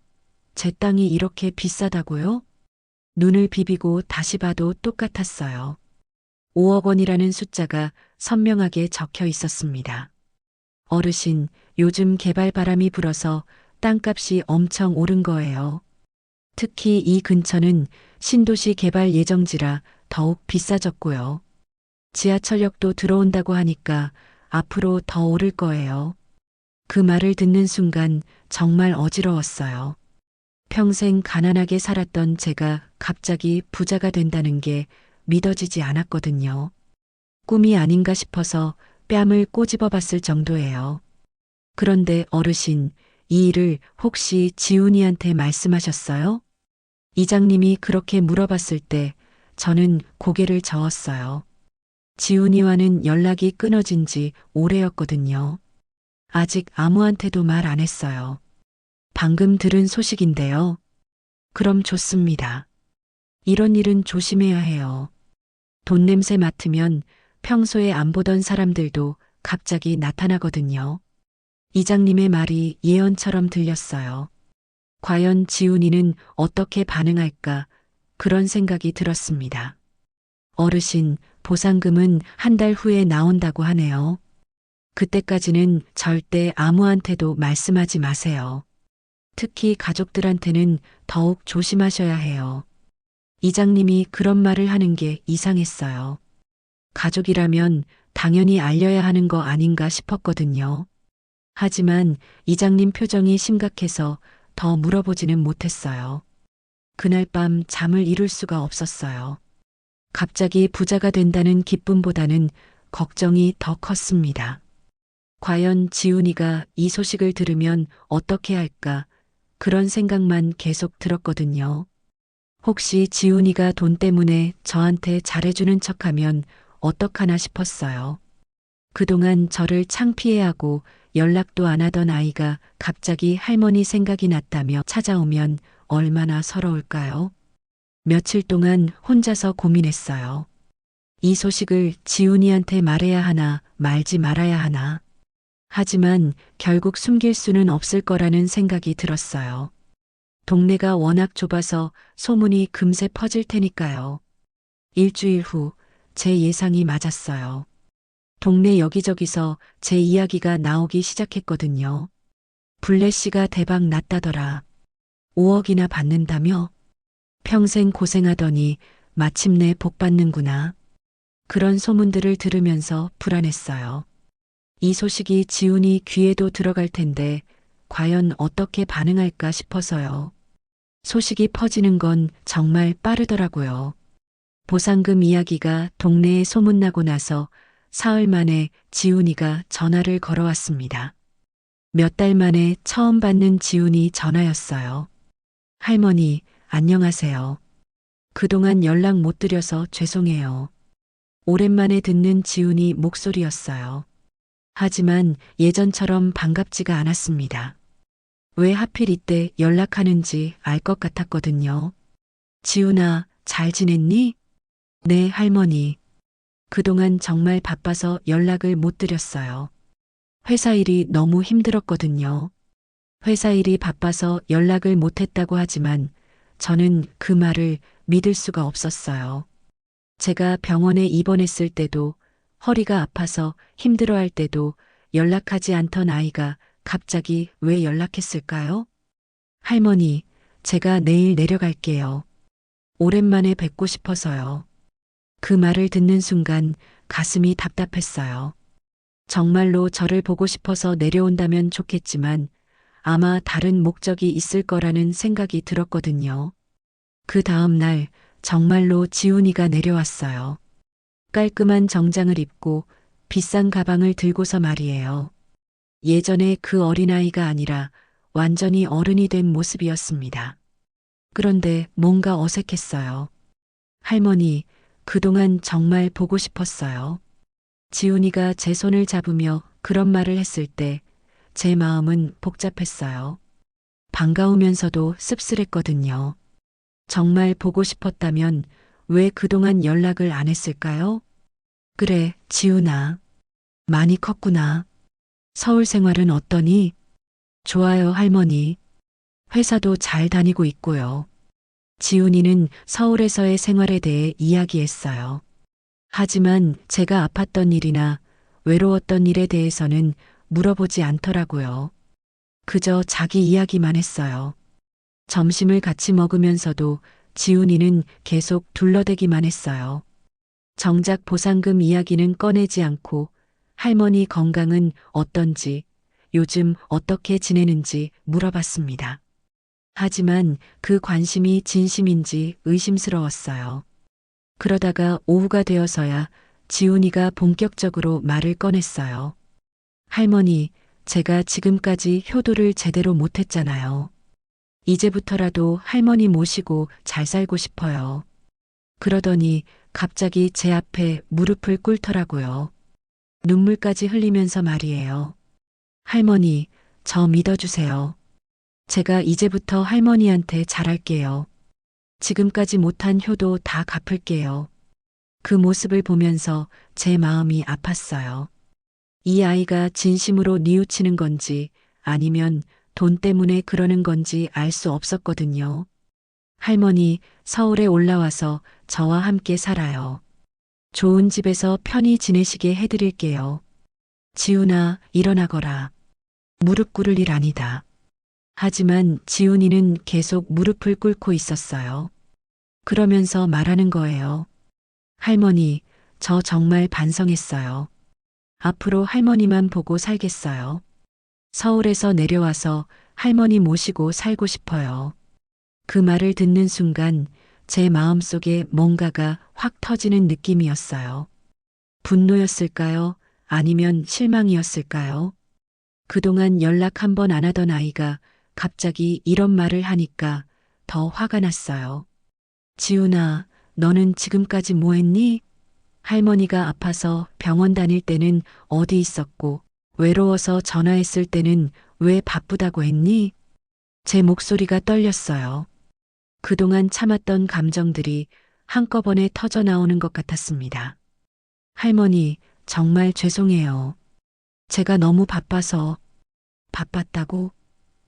Speaker 2: 제 땅이 이렇게 비싸다고요? 눈을 비비고 다시 봐도 똑같았어요. 5억 원이라는 숫자가 선명하게 적혀 있었습니다. 어르신, 요즘 개발 바람이 불어서 땅값이 엄청 오른 거예요. 특히 이 근처는 신도시 개발 예정지라 더욱 비싸졌고요. 지하철역도 들어온다고 하니까 앞으로 더 오를 거예요. 그 말을 듣는 순간 정말 어지러웠어요. 평생 가난하게 살았던 제가 갑자기 부자가 된다는 게 믿어지지 않았거든요. 꿈이 아닌가 싶어서 뺨을 꼬집어 봤을 정도예요. 그런데 어르신, 이 일을 혹시 지훈이한테 말씀하셨어요? 이장님이 그렇게 물어봤을 때 저는 고개를 저었어요. 지훈이와는 연락이 끊어진 지 오래였거든요. 아직 아무한테도 말 안 했어요. 방금 들은 소식인데요. 그럼 좋습니다. 이런 일은 조심해야 해요. 돈 냄새 맡으면 평소에 안 보던 사람들도 갑자기 나타나거든요. 이장님의 말이 예언처럼 들렸어요. 과연 지훈이는 어떻게 반응할까 그런 생각이 들었습니다. 어르신, 보상금은 한 달 후에 나온다고 하네요. 그때까지는 절대 아무한테도 말씀하지 마세요. 특히 가족들한테는 더욱 조심하셔야 해요. 이장님이 그런 말을 하는 게 이상했어요. 가족이라면 당연히 알려야 하는 거 아닌가 싶었거든요. 하지만 이장님 표정이 심각해서 더 물어보지는 못했어요. 그날 밤 잠을 이룰 수가 없었어요. 갑자기 부자가 된다는 기쁨보다는 걱정이 더 컸습니다. 과연 지훈이가 이 소식을 들으면 어떻게 할까 그런 생각만 계속 들었거든요. 혹시 지훈이가 돈 때문에 저한테 잘해주는 척하면 어떡하나 싶었어요. 그동안 저를 창피해하고 연락도 안 하던 아이가 갑자기 할머니 생각이 났다며 찾아오면 얼마나 서러울까요? 며칠 동안 혼자서 고민했어요. 이 소식을 지훈이한테 말해야 하나 말지 말아야 하나. 하지만 결국 숨길 수는 없을 거라는 생각이 들었어요. 동네가 워낙 좁아서 소문이 금세 퍼질 테니까요. 일주일 후 제 예상이 맞았어요. 동네 여기저기서 제 이야기가 나오기 시작했거든요. 블래시가 대박 났다더라. 5억이나 받는다며? 평생 고생하더니 마침내 복 받는구나. 그런 소문들을 들으면서 불안했어요. 이 소식이 지훈이 귀에도 들어갈 텐데 과연 어떻게 반응할까 싶어서요. 소식이 퍼지는 건 정말 빠르더라고요. 보상금 이야기가 동네에 소문나고 나서 사흘 만에 지훈이가 전화를 걸어왔습니다. 몇 달 만에 처음 받는 지훈이 전화였어요. 할머니, 안녕하세요. 그동안 연락 못 드려서 죄송해요. 오랜만에 듣는 지훈이 목소리였어요. 하지만 예전처럼 반갑지가 않았습니다. 왜 하필 이때 연락하는지 알 것 같았거든요. 지훈아, 잘 지냈니? 네, 할머니. 그동안 정말 바빠서 연락을 못 드렸어요. 회사 일이 너무 힘들었거든요. 회사 일이 바빠서 연락을 못 했다고 하지만 저는 그 말을 믿을 수가 없었어요. 제가 병원에 입원했을 때도 허리가 아파서 힘들어할 때도 연락하지 않던 아이가 갑자기 왜 연락했을까요? 할머니, 제가 내일 내려갈게요. 오랜만에 뵙고 싶어서요. 그 말을 듣는 순간 가슴이 답답했어요. 정말로 저를 보고 싶어서 내려온다면 좋겠지만 아마 다른 목적이 있을 거라는 생각이 들었거든요. 그 다음 날 정말로 지훈이가 내려왔어요. 깔끔한 정장을 입고 비싼 가방을 들고서 말이에요. 예전에 그 어린아이가 아니라 완전히 어른이 된 모습이었습니다. 그런데 뭔가 어색했어요. 할머니, 그동안 정말 보고 싶었어요. 지훈이가 제 손을 잡으며 그런 말을 했을 때 제 마음은 복잡했어요. 반가우면서도 씁쓸했거든요. 정말 보고 싶었다면 왜 그동안 연락을 안 했을까요? 그래, 지훈아. 많이 컸구나. 서울 생활은 어떠니? 좋아요, 할머니. 회사도 잘 다니고 있고요. 지훈이는 서울에서의 생활에 대해 이야기했어요. 하지만 제가 아팠던 일이나 외로웠던 일에 대해서는 물어보지 않더라고요. 그저 자기 이야기만 했어요. 점심을 같이 먹으면서도 지훈이는 계속 둘러대기만 했어요. 정작 보상금 이야기는 꺼내지 않고 할머니 건강은 어떤지, 요즘 어떻게 지내는지 물어봤습니다. 하지만 그 관심이 진심인지 의심스러웠어요. 그러다가 오후가 되어서야 지훈이가 본격적으로 말을 꺼냈어요. 할머니, 제가 지금까지 효도를 제대로 못했잖아요. 이제부터라도 할머니 모시고 잘 살고 싶어요. 그러더니 갑자기 제 앞에 무릎을 꿇더라고요. 눈물까지 흘리면서 말이에요. 할머니, 저 믿어주세요. 제가 이제부터 할머니한테 잘할게요. 지금까지 못한 효도 다 갚을게요. 그 모습을 보면서 제 마음이 아팠어요. 이 아이가 진심으로 뉘우치는 건지 아니면 돈 때문에 그러는 건지 알 수 없었거든요. 할머니, 서울에 올라와서 저와 함께 살아요. 좋은 집에서 편히 지내시게 해드릴게요. 지훈아, 일어나거라. 무릎 꿇을 일 아니다. 하지만 지훈이는 계속 무릎을 꿇고 있었어요. 그러면서 말하는 거예요. 할머니, 저 정말 반성했어요. 앞으로 할머니만 보고 살겠어요. 서울에서 내려와서 할머니 모시고 살고 싶어요. 그 말을 듣는 순간 제 마음속에 뭔가가 확 터지는 느낌이었어요. 분노였을까요? 아니면 실망이었을까요? 그동안 연락 한 번 안 하던 아이가 갑자기 이런 말을 하니까 더 화가 났어요. 지훈아, 너는 지금까지 뭐 했니? 할머니가 아파서 병원 다닐 때는 어디 있었고, 외로워서 전화했을 때는 왜 바쁘다고 했니? 제 목소리가 떨렸어요. 그동안 참았던 감정들이 한꺼번에 터져 나오는 것 같았습니다. 할머니, 정말 죄송해요. 제가 너무 바빠서. 바빴다고?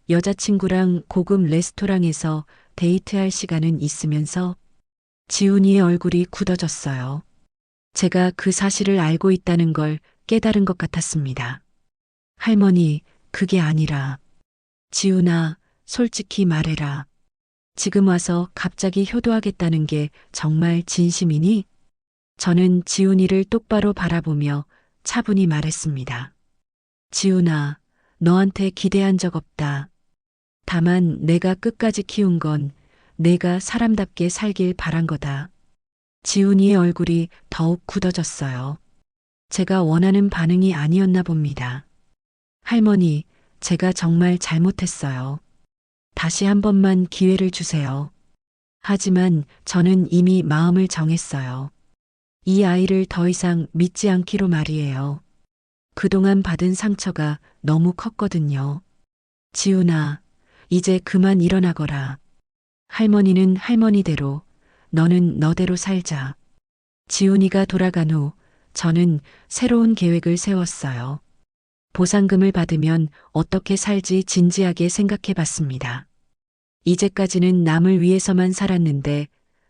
Speaker 2: 여자친구랑 고급 레스토랑에서 데이트할 시간은 있으면서 지훈이의 얼굴이 굳어졌어요. 제가 그 사실을 알고 있다는 걸 깨달은 것 같았습니다. 할머니, 그게 아니라. 지훈아, 솔직히 말해라. 지금 와서 갑자기 효도하겠다는 게 정말 진심이니? 저는 지훈이를 똑바로 바라보며 차분히 말했습니다. 지훈아, 너한테 기대한 적 없다. 다만 내가 끝까지 키운 건 내가 사람답게 살길 바란 거다. 지훈이의 얼굴이 더욱 굳어졌어요. 제가 원하는 반응이 아니었나 봅니다. 할머니, 제가 정말 잘못했어요. 다시 한 번만 기회를 주세요. 하지만 저는 이미 마음을 정했어요. 이 아이를 더 이상 믿지 않기로 말이에요. 그동안 받은 상처가 너무 컸거든요. 지훈아, 이제 그만 일어나거라. 할머니는 할머니대로, 너는 너대로 살자. 지훈이가 돌아간 후 저는 새로운 계획을 세웠어요. 보상금을 받으면 어떻게 살지 진지하게 생각해 봤습니다. 이제까지는 남을 위해서만 살았는데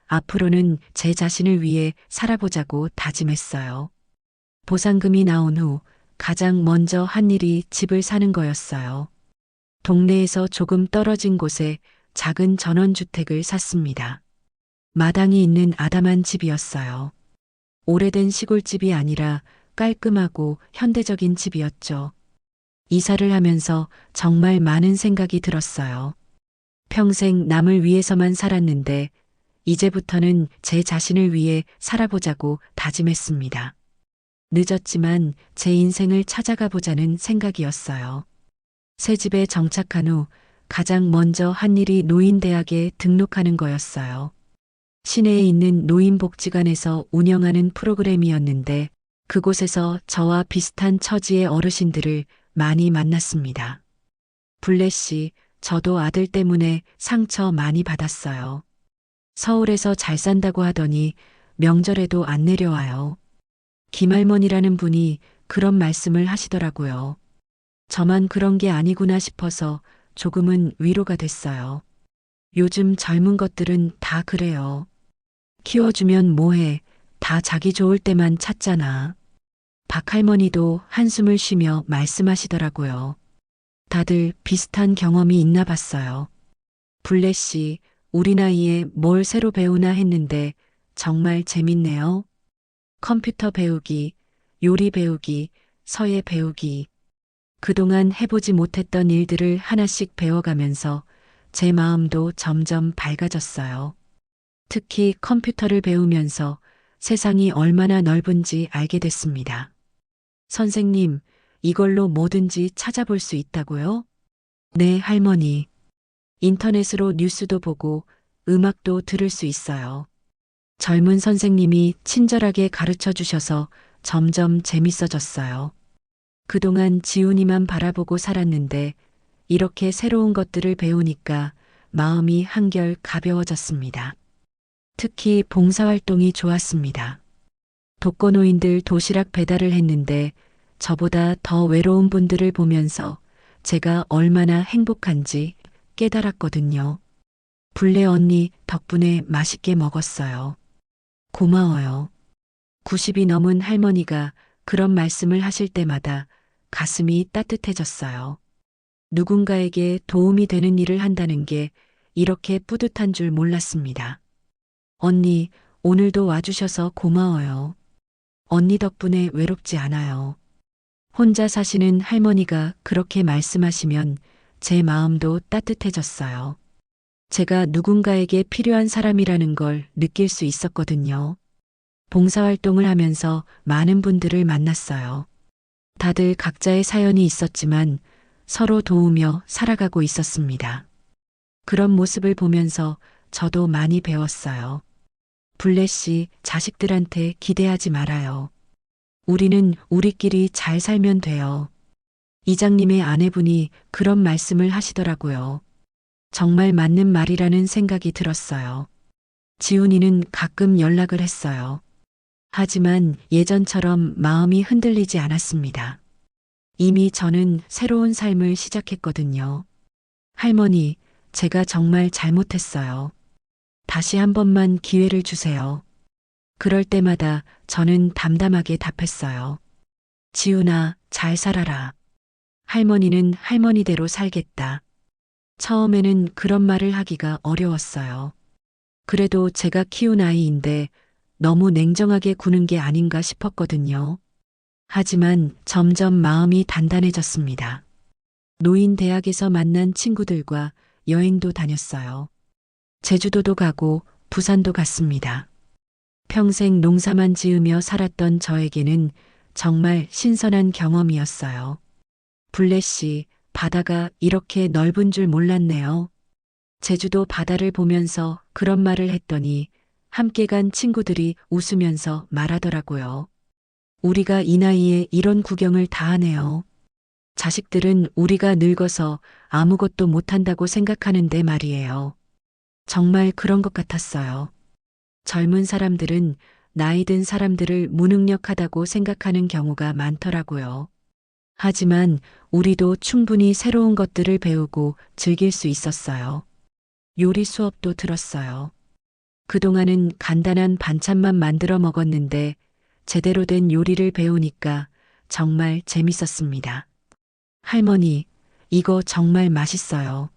Speaker 2: 앞으로는 제 자신을 위해 살아보자고 다짐했어요. 보상금이 나온 후 가장 먼저 한 일이 집을 사는 거였어요. 동네에서 조금 떨어진 곳에 작은 전원주택을 샀습니다. 마당이 있는 아담한 집이었어요. 오래된 시골집이 아니라 깔끔하고 현대적인 집이었죠. 이사를 하면서 정말 많은 생각이 들었어요. 평생 남을 위해서만 살았는데 이제부터는 제 자신을 위해 살아보자고 다짐했습니다. 늦었지만 제 인생을 찾아가 보자는 생각이었어요. 새 집에 정착한 후 가장 먼저 한 일이 노인대학에 등록하는 거였어요. 시내에 있는 노인복지관에서 운영하는 프로그램이었는데 그곳에서 저와 비슷한 처지의 어르신들을 많이 만났습니다. 블레 씨, 저도 아들 때문에 상처 많이 받았어요. 서울에서 잘 산다고 하더니 명절에도 안 내려와요. 김할머니라는 분이 그런 말씀을 하시더라고요. 저만 그런 게 아니구나 싶어서 조금은 위로가 됐어요. 요즘 젊은 것들은 다 그래요. 키워주면 뭐해, 다 자기 좋을 때만 찾잖아. 박할머니도 한숨을 쉬며 말씀하시더라고요. 다들 비슷한 경험이 있나 봤어요. 블레 씨, 우리 나이에 뭘 새로 배우나 했는데 정말 재밌네요. 컴퓨터 배우기, 요리 배우기, 서예 배우기. 그동안 해보지 못했던 일들을 하나씩 배워가면서 제 마음도 점점 밝아졌어요. 특히 컴퓨터를 배우면서 세상이 얼마나 넓은지 알게 됐습니다. 선생님, 이걸로 뭐든지 찾아볼 수 있다고요? 네, 할머니. 인터넷으로 뉴스도 보고 음악도 들을 수 있어요. 젊은 선생님이 친절하게 가르쳐 주셔서 점점 재밌어졌어요. 그동안 지훈이만 바라보고 살았는데 이렇게 새로운 것들을 배우니까 마음이 한결 가벼워졌습니다. 특히 봉사활동이 좋았습니다. 독거노인들 도시락 배달을 했는데 저보다 더 외로운 분들을 보면서 제가 얼마나 행복한지 깨달았거든요. 블레 언니 덕분에 맛있게 먹었어요. 고마워요. 90이 넘은 할머니가 그런 말씀을 하실 때마다 가슴이 따뜻해졌어요. 누군가에게 도움이 되는 일을 한다는 게 이렇게 뿌듯한 줄 몰랐습니다. 언니, 오늘도 와주셔서 고마워요. 언니 덕분에 외롭지 않아요. 혼자 사시는 할머니가 그렇게 말씀하시면 제 마음도 따뜻해졌어요. 제가 누군가에게 필요한 사람이라는 걸 느낄 수 있었거든요. 봉사활동을 하면서 많은 분들을 만났어요. 다들 각자의 사연이 있었지만 서로 도우며 살아가고 있었습니다. 그런 모습을 보면서 저도 많이 배웠어요. 블레 씨, 자식들한테 기대하지 말아요. 우리는 우리끼리 잘 살면 돼요. 이장님의 아내분이 그런 말씀을 하시더라고요. 정말 맞는 말이라는 생각이 들었어요. 지훈이는 가끔 연락을 했어요. 하지만 예전처럼 마음이 흔들리지 않았습니다. 이미 저는 새로운 삶을 시작했거든요. 할머니, 제가 정말 잘못했어요. 다시 한 번만 기회를 주세요. 그럴 때마다 저는 담담하게 답했어요. 지훈아, 잘 살아라. 할머니는 할머니대로 살겠다. 처음에는 그런 말을 하기가 어려웠어요. 그래도 제가 키운 아이인데 너무 냉정하게 구는 게 아닌가 싶었거든요. 하지만 점점 마음이 단단해졌습니다. 노인 대학에서 만난 친구들과 여행도 다녔어요. 제주도도 가고 부산도 갔습니다. 평생 농사만 지으며 살았던 저에게는 정말 신선한 경험이었어요. 블레씨, 바다가 이렇게 넓은 줄 몰랐네요. 제주도 바다를 보면서 그런 말을 했더니 함께 간 친구들이 웃으면서 말하더라고요. 우리가 이 나이에 이런 구경을 다 하네요. 자식들은 우리가 늙어서 아무것도 못한다고 생각하는데 말이에요. 정말 그런 것 같았어요. 젊은 사람들은 나이 든 사람들을 무능력하다고 생각하는 경우가 많더라고요. 하지만 우리도 충분히 새로운 것들을 배우고 즐길 수 있었어요. 요리 수업도 들었어요. 그동안은 간단한 반찬만 만들어 먹었는데 제대로 된 요리를 배우니까 정말 재밌었습니다. 할머니, 이거 정말 맛있어요.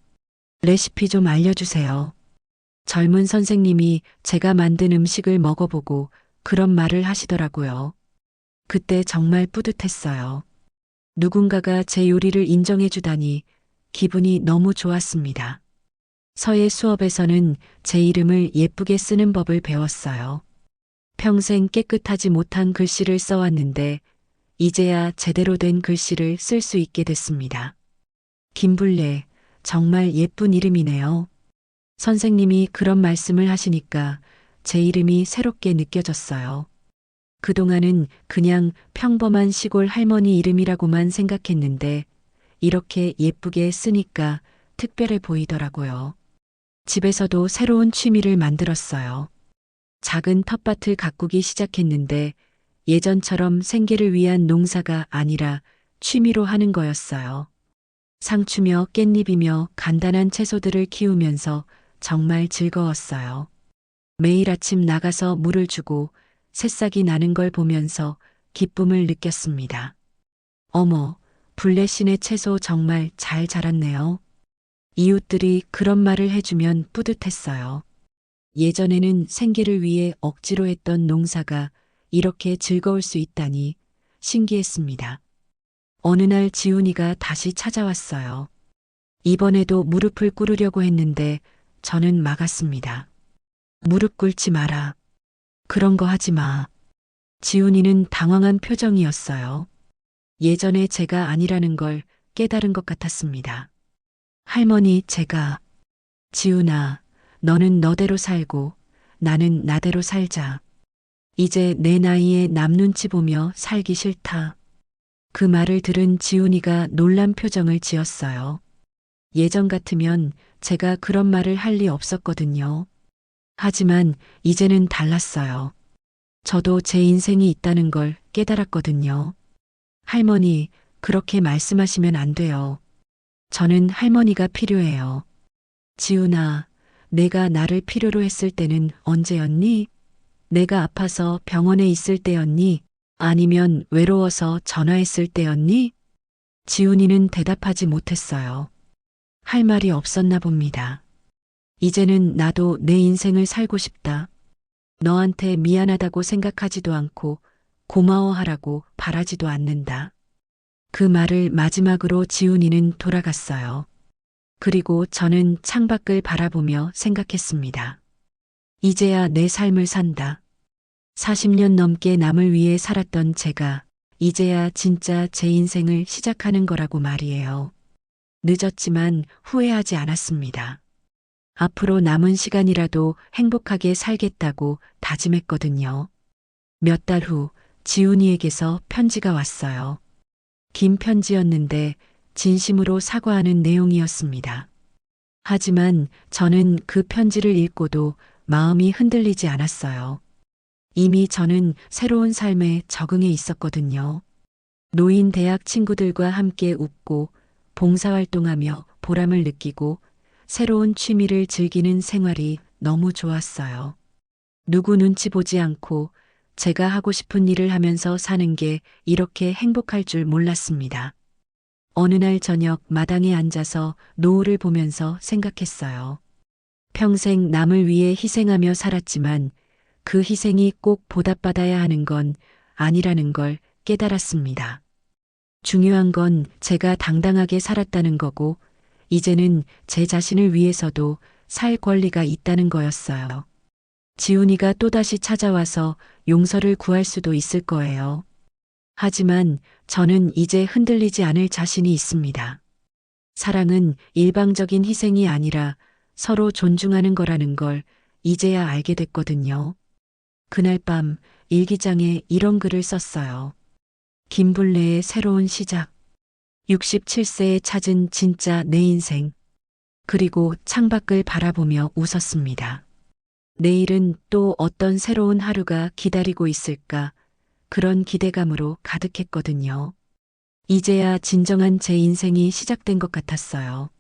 Speaker 2: 레시피 좀 알려주세요. 젊은 선생님이 제가 만든 음식을 먹어보고 그런 말을 하시더라고요. 그때 정말 뿌듯했어요. 누군가가 제 요리를 인정해주다니 기분이 너무 좋았습니다. 서예 수업에서는 제 이름을 예쁘게 쓰는 법을 배웠어요. 평생 깨끗하지 못한 글씨를 써왔는데 이제야 제대로 된 글씨를 쓸 수 있게 됐습니다. 김불례, 정말 예쁜 이름이네요. 선생님이 그런 말씀을 하시니까 제 이름이 새롭게 느껴졌어요. 그동안은 그냥 평범한 시골 할머니 이름이라고만 생각했는데 이렇게 예쁘게 쓰니까 특별해 보이더라고요. 집에서도 새로운 취미를 만들었어요. 작은 텃밭을 가꾸기 시작했는데 예전처럼 생계를 위한 농사가 아니라 취미로 하는 거였어요. 상추며 깻잎이며 간단한 채소들을 키우면서 정말 즐거웠어요. 매일 아침 나가서 물을 주고 새싹이 나는 걸 보면서 기쁨을 느꼈습니다. 어머, 블레신의 채소 정말 잘 자랐네요. 이웃들이 그런 말을 해주면 뿌듯했어요. 예전에는 생계를 위해 억지로 했던 농사가 이렇게 즐거울 수 있다니 신기했습니다. 어느 날 지훈이가 다시 찾아왔어요. 이번에도 무릎을 꿇으려고 했는데 저는 막았습니다. 무릎 꿇지 마라. 그런 거 하지 마. 지훈이는 당황한 표정이었어요. 예전에 제가 아니라는 걸 깨달은 것 같았습니다. 할머니, 제가. 지훈아, 너는 너대로 살고 나는 나대로 살자. 이제 내 나이에 남 눈치 보며 살기 싫다. 그 말을 들은 지훈이가 놀란 표정을 지었어요. 예전 같으면 제가 그런 말을 할 리 없었거든요. 하지만 이제는 달랐어요. 저도 제 인생이 있다는 걸 깨달았거든요. 할머니, 그렇게 말씀하시면 안 돼요. 저는 할머니가 필요해요. 지훈아, 내가 나를 필요로 했을 때는 언제였니? 내가 아파서 병원에 있을 때였니? 아니면 외로워서 전화했을 때였니? 지훈이는 대답하지 못했어요. 할 말이 없었나 봅니다. 이제는 나도 내 인생을 살고 싶다. 너한테 미안하다고 생각하지도 않고 고마워하라고 바라지도 않는다. 그 말을 마지막으로 지훈이는 돌아갔어요. 그리고 저는 창밖을 바라보며 생각했습니다. 이제야 내 삶을 산다. 40년 넘게 남을 위해 살았던 제가 이제야 진짜 제 인생을 시작하는 거라고 말이에요. 늦었지만 후회하지 않았습니다. 앞으로 남은 시간이라도 행복하게 살겠다고 다짐했거든요. 몇 달 후 지훈이에게서 편지가 왔어요. 긴 편지였는데 진심으로 사과하는 내용이었습니다. 하지만 저는 그 편지를 읽고도 마음이 흔들리지 않았어요. 이미 저는 새로운 삶에 적응해 있었거든요. 노인 대학 친구들과 함께 웃고 봉사활동하며 보람을 느끼고 새로운 취미를 즐기는 생활이 너무 좋았어요. 누구 눈치 보지 않고 제가 하고 싶은 일을 하면서 사는 게 이렇게 행복할 줄 몰랐습니다. 어느 날 저녁 마당에 앉아서 노을을 보면서 생각했어요. 평생 남을 위해 희생하며 살았지만 그 희생이 꼭 보답받아야 하는 건 아니라는 걸 깨달았습니다. 중요한 건 제가 당당하게 살았다는 거고, 이제는 제 자신을 위해서도 살 권리가 있다는 거였어요. 지훈이가 또다시 찾아와서 용서를 구할 수도 있을 거예요. 하지만 저는 이제 흔들리지 않을 자신이 있습니다. 사랑은 일방적인 희생이 아니라 서로 존중하는 거라는 걸 이제야 알게 됐거든요. 그날 밤 일기장에 이런 글을 썼어요. 김블레의 새로운 시작. 67세에 찾은 진짜 내 인생. 그리고 창밖을 바라보며 웃었습니다. 내일은 또 어떤 새로운 하루가 기다리고 있을까? 그런 기대감으로 가득했거든요. 이제야 진정한 제 인생이 시작된 것 같았어요.